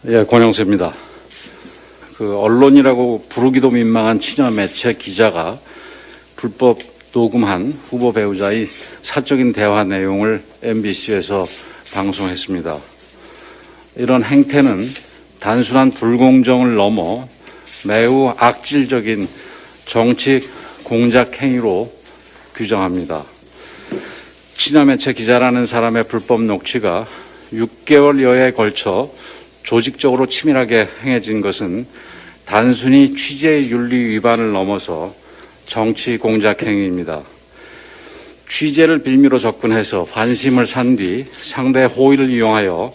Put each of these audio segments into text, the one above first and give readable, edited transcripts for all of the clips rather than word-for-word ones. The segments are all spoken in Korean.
예, 권영세입니다. 언론이라고 부르기도 민망한 친여 매체 기자가 불법 녹음한 후보 배우자의 사적인 대화 내용을 MBC에서 방송했습니다. 이런 행태는 단순한 불공정을 넘어 매우 악질적인 정치 공작 행위로 규정합니다. 친여 매체 기자라는 사람의 불법 녹취가 6개월여에 걸쳐 조직적으로 치밀하게 행해진 것은 단순히 취재 윤리 위반을 넘어서 정치 공작 행위입니다. 취재를 빌미로 접근해서 환심을 산 뒤 상대의 호의를 이용하여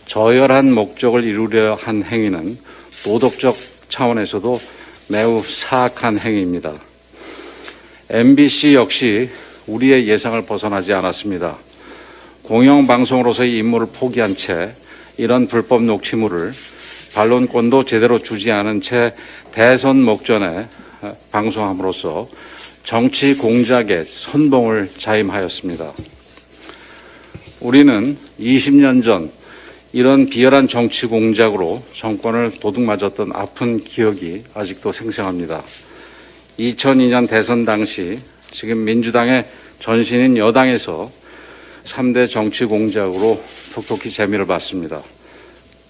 저열한 목적을 이루려 한 행위는 도덕적 차원에서도 매우 사악한 행위입니다. MBC 역시 우리의 예상을 벗어나지 않았습니다. 공영방송으로서의 임무를 포기한 채 이런 불법 녹취물을 반론권도 제대로 주지 않은 채 대선 목전에 방송함으로써 정치 공작의 선봉을 자임하였습니다. 우리는 20년 전 이런 비열한 정치 공작으로 정권을 도둑맞았던 아픈 기억이 아직도 생생합니다. 2002년 대선 당시 지금 민주당의 전신인 여당에서 3대 정치 공작으로 톡톡히 재미를 봤습니다.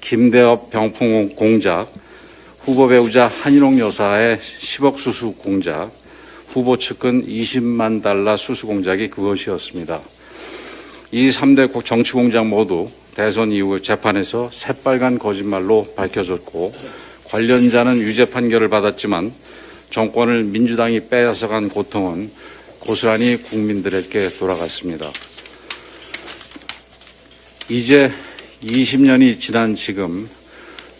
김대엽 병풍 공작, 후보 배우자 한인옥 여사의 10억 수수 공작, 후보 측근 20만 달러 수수 공작이 그것이었습니다. 이 3대 정치 공작 모두 대선 이후 재판에서 새빨간 거짓말로 밝혀졌고 관련자는 유죄 판결을 받았지만 정권을 민주당이 빼앗아간 고통은 고스란히 국민들에게 돌아갔습니다. 이제 20년이 지난 지금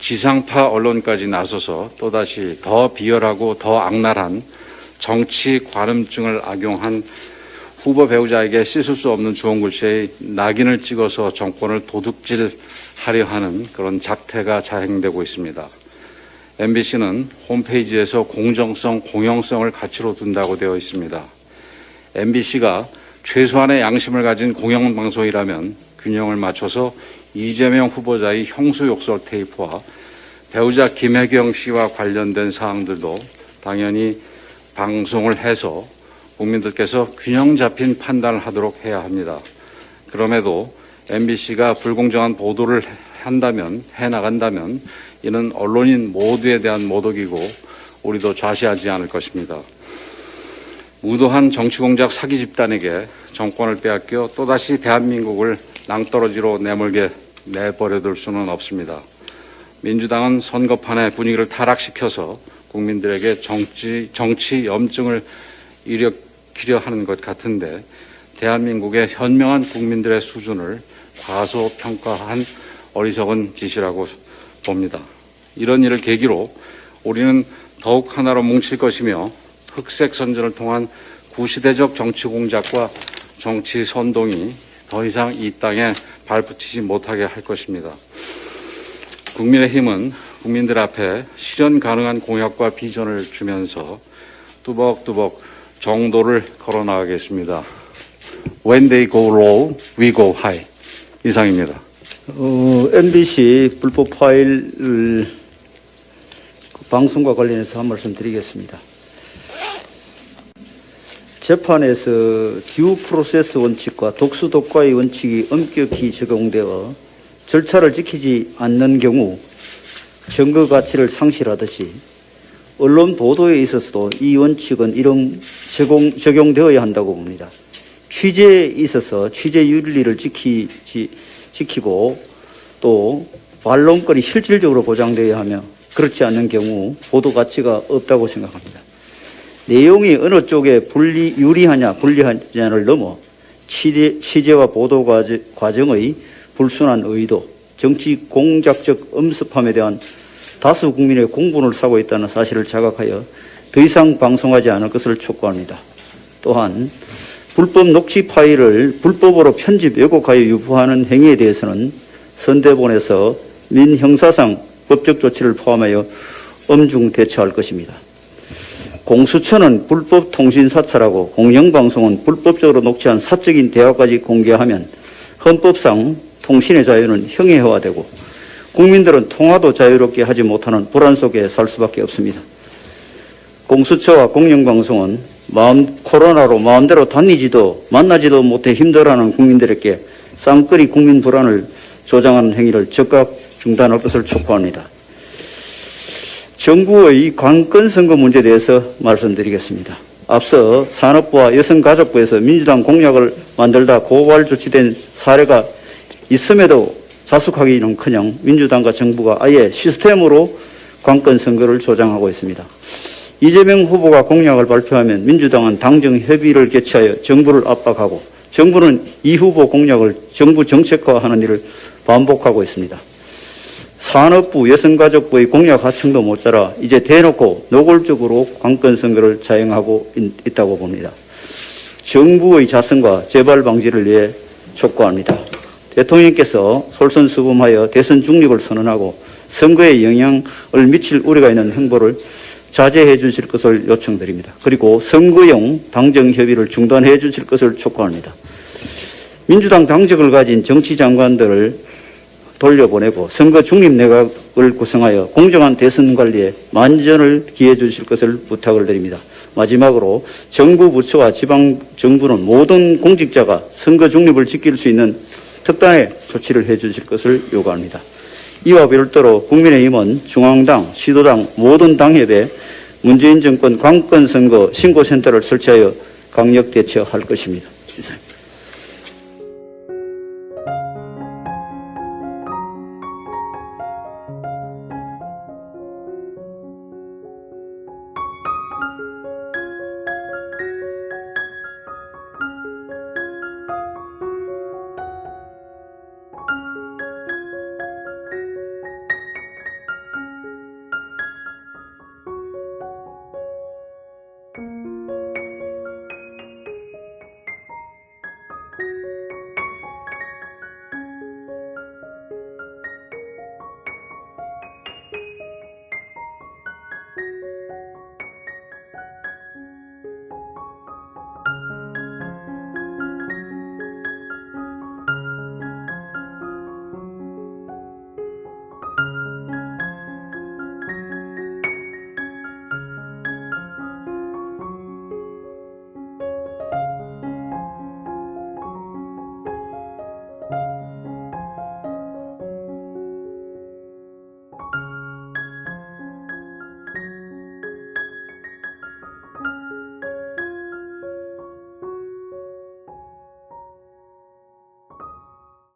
지상파 언론까지 나서서 또다시 더 비열하고 더 악랄한 정치 관음증을 악용한 후보 배우자에게 씻을 수 없는 주홍글씨의 낙인을 찍어서 정권을 도둑질하려 하는 그런 작태가 자행되고 있습니다. MBC는 홈페이지에서 공정성, 공영성을 가치로 둔다고 되어 있습니다. MBC가 최소한의 양심을 가진 공영방송이라면 균형을 맞춰서 이재명 후보자의 형수욕설 테이프와 배우자 김혜경 씨와 관련된 사항들도 당연히 방송을 해서 국민들께서 균형 잡힌 판단을 하도록 해야 합니다. 그럼에도 MBC가 불공정한 보도를 해나간다면 이는 언론인 모두에 대한 모독이고 우리도 좌시하지 않을 것입니다. 무도한 정치공작 사기 집단에게 정권을 빼앗겨 또다시 대한민국을 낭떠러지로 내버려둘 수는 없습니다. 민주당은 선거판의 분위기를 타락시켜서 국민들에게 정치 염증을 일으키려 하는 것 같은데 대한민국의 현명한 국민들의 수준을 과소평가한 어리석은 짓이라고 봅니다. 이런 일을 계기로 우리는 더욱 하나로 뭉칠 것이며 흑색 선전을 통한 구시대적 정치 공작과 정치 선동이 더 이상 이 땅에 발붙이지 못하게 할 것입니다. 국민의힘은 국민들 앞에 실현 가능한 공약과 비전을 주면서 뚜벅뚜벅 정도를 걸어 나가겠습니다. When they go low, we go high. 이상입니다. MBC 불법 파일 방송과 관련해서 한 말씀 드리겠습니다. 재판에서 듀 프로세스 원칙과 독수독과의 원칙이 엄격히 적용되어 절차를 지키지 않는 경우 증거 가치를 상실하듯이 언론 보도에 있어서도 이 원칙은 적용되어야 한다고 봅니다. 취재에 있어서 취재 윤리를 지키고 또 반론권이 실질적으로 보장되어야 하며 그렇지 않는 경우 보도 가치가 없다고 생각합니다. 내용이 어느 쪽에 유리하냐 불리하냐를 넘어 취재와 보도 과정의 불순한 의도, 정치 공작적 엄습함에 대한 다수 국민의 공분을 사고 있다는 사실을 자각하여 더 이상 방송하지 않을 것을 촉구합니다. 또한 불법 녹취 파일을 불법으로 편집 왜곡하여 유포하는 행위에 대해서는 선대본에서 민형사상 법적 조치를 포함하여 엄중 대처할 것입니다. 공수처는 불법 통신 사찰하고 공영방송은 불법적으로 녹취한 사적인 대화까지 공개하면 헌법상 통신의 자유는 형해화되고 국민들은 통화도 자유롭게 하지 못하는 불안 속에 살 수밖에 없습니다. 공수처와 공영방송은 코로나로 마음대로 다니지도 만나지도 못해 힘들어하는 국민들에게 쌍끌이 국민 불안을 조장하는 행위를 즉각 중단할 것을 촉구합니다. 정부의 관건 선거 문제에 대해서 말씀드리겠습니다. 앞서 산업부와 여성가족부에서 민주당 공약을 만들다 고발 조치된 사례가 있음에도 자숙하기는커녕 민주당과 정부가 아예 시스템으로 관건 선거를 조장하고 있습니다. 이재명 후보가 공약을 발표하면 민주당은 당정 협의를 개최하여 정부를 압박하고 정부는 이 후보 공약을 정부 정책화하는 일을 반복하고 있습니다. 산업부, 여성가족부의 공약 하청도 모자라 이제 대놓고 노골적으로 관건 선거를 자행하고 있다고 봅니다. 정부의 자성과 재발 방지를 위해 촉구합니다. 대통령께서 솔선수범하여 대선 중립을 선언하고 선거에 영향을 미칠 우려가 있는 행보를 자제해 주실 것을 요청드립니다. 그리고 선거용 당정 협의를 중단해 주실 것을 촉구합니다. 민주당 당적을 가진 정치장관들을 돌려보내고 선거 중립 내각을 구성하여 공정한 대선 관리에 만전을 기해 주실 것을 부탁을 드립니다. 마지막으로 정부 부처와 지방 정부는 모든 공직자가 선거 중립을 지킬 수 있는 특단의 조치를 해 주실 것을 요구합니다. 이와 별도로 국민의힘은 중앙당, 시도당 모든 당협에 문재인 정권 관건 선거 신고센터를 설치하여 강력 대처할 것입니다. 이상입니다.